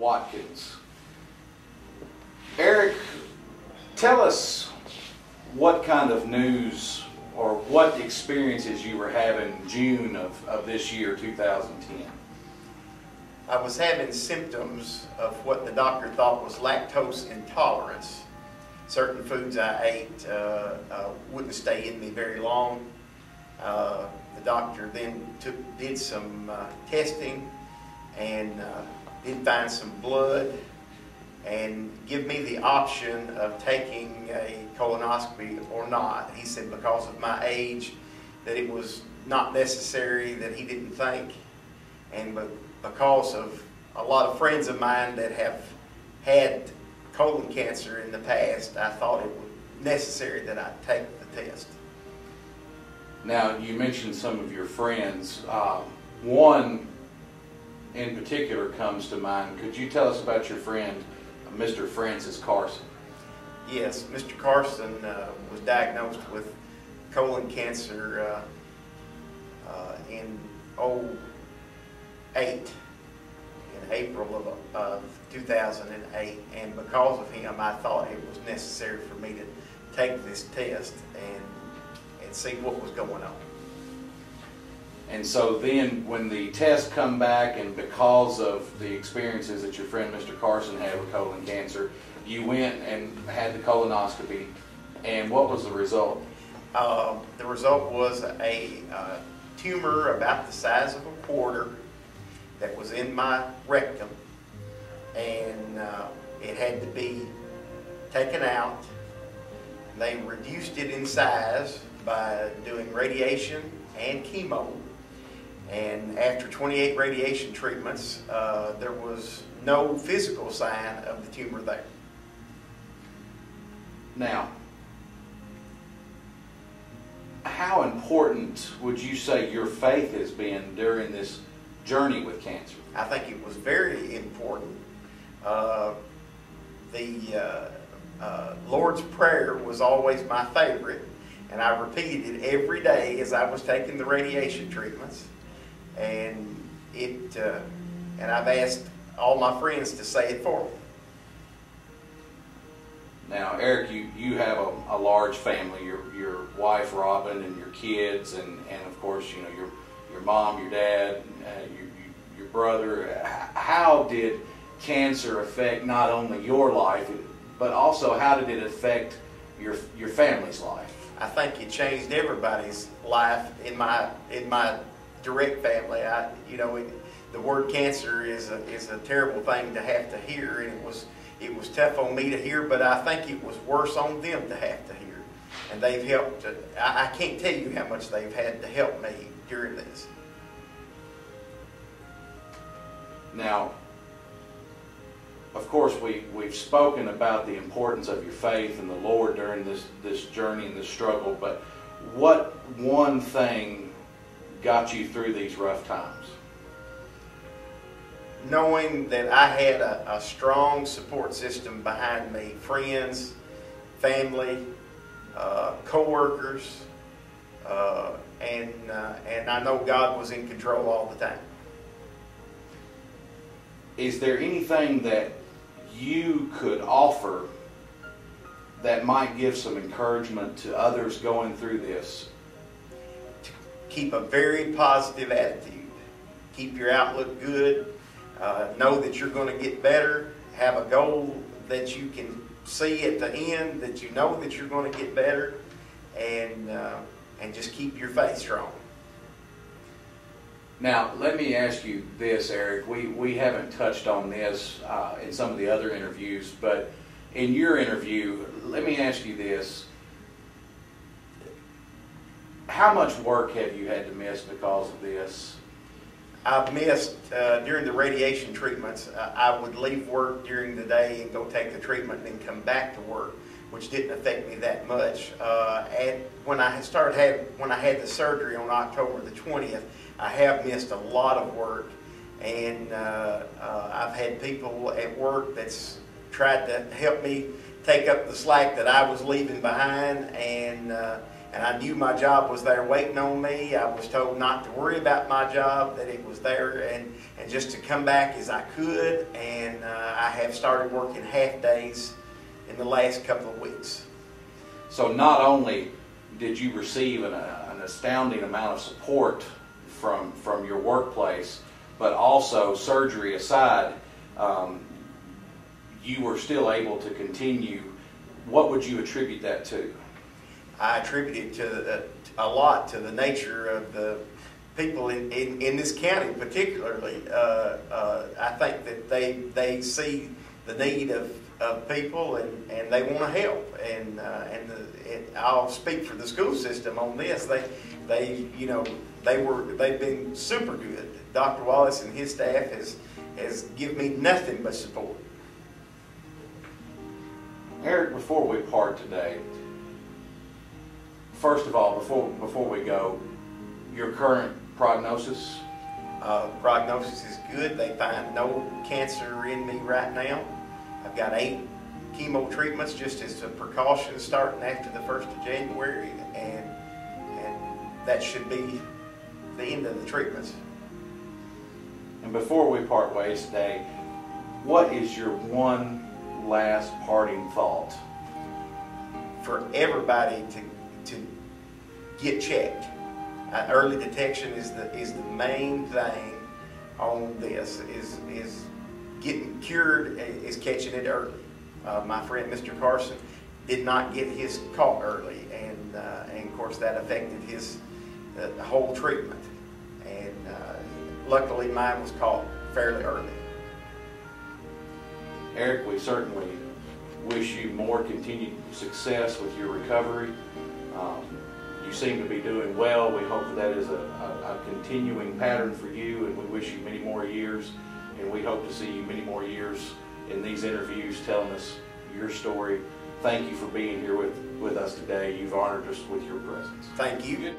Watkins. Eric, tell us what kind of news or what experiences you were having June of this year, 2010. I was having symptoms of what the doctor thought was lactose intolerance. Certain foods I ate wouldn't stay in me very long. The doctor then did some testing and did find some blood and give me the option of taking a colonoscopy or not. He said because of my age that it was not necessary, that he didn't think, and because of a lot of friends of mine that have had colon cancer in the past, I thought it was necessary that I take the test. Now, you mentioned some of your friends. One in particular comes to mind. Could you tell us about your friend, Mr. Francis Carson? Yes, Mr. Carson was diagnosed with colon cancer in 2008, in April of 2008, and because of him I thought it was necessary for me to take this test and see what was going on. And so then when the test come back, and because of the experiences that your friend Mr. Carson had with colon cancer, you went and had the colonoscopy, and what was the result? The result was a tumor about the size of a quarter that was in my rectum, and it had to be taken out. They reduced it in size by doing radiation and chemo, and after 28 radiation treatments there was no physical sign of the tumor there. Now, how important would you say your faith has been during this journey with cancer? I think it was very important. The Lord's Prayer was always my favorite, and I repeated it every day as I was taking the radiation treatments, and I've asked all my friends to say it for me. Now, Eric, you have a large family. Your wife Robin and your kids, and of course, you know, your mom, your dad, your brother. How did cancer affect not only your life, but also how did it affect your family's life? I think it changed everybody's life in my direct family. The word cancer is a terrible thing to have to hear, and it was tough on me to hear, but I think it was worse on them to have to hear. And they've helped. I can't tell you how much they've had to help me during this. Now, of course, we've spoken about the importance of your faith in the Lord during this journey and this struggle, but what one thing got you through these rough times? Knowing that I had a strong support system behind me, friends, family, co-workers, and I know God was in control all the time. Is there anything that you could offer that might give some encouragement to others going through this? Keep a very positive attitude. Keep your outlook good. Know that you're going to get better. Have a goal that you can see at the end, that you know that you're going to get better, and just keep your faith strong. Now, let me ask you this, Eric. We haven't touched on this in some of the other interviews, but in your interview, let me ask you this. How much work have you had to miss because of this? I've missed, during the radiation treatments, I would leave work during the day and go take the treatment and then come back to work, which didn't affect me that much. When I had the surgery on October the 20th, I have missed a lot of work, and I've had people at work that's tried to help me take up the slack that I was leaving behind, and and I knew my job was there waiting on me. I was told not to worry about my job, that it was there, and just to come back as I could. And I have started working half days in the last couple of weeks. So not only did you receive an astounding amount of support from your workplace, but also, surgery aside, you were still able to continue. What would you attribute that to? I attribute it to a lot to the nature of the people in this county, particularly. I think that they see the need of people, and they want to help. And I'll speak for the school system on this. They've been super good. Dr. Wallace and his staff has given me nothing but support. Eric, before we part today, first of all, before we go, your current prognosis? Prognosis is good. They find no cancer in me right now. I've got 8 chemo treatments just as a precaution starting after the 1st of January, and that should be the end of the treatments. And before we part ways today, what is your one last parting thought? For everybody to get checked. Early detection is the main thing on this. Is getting cured is catching it early. My friend Mr. Carson did not get his caught early, and of course that affected his the whole treatment. And luckily mine was caught fairly early. Eric, we certainly wish you more continued success with your recovery. You seem to be doing well. We hope that is a continuing pattern for you, and we wish you many more years, and we hope to see you many more years in these interviews telling us your story. Thank you for being here with us today. You've honored us with your presence. Thank you.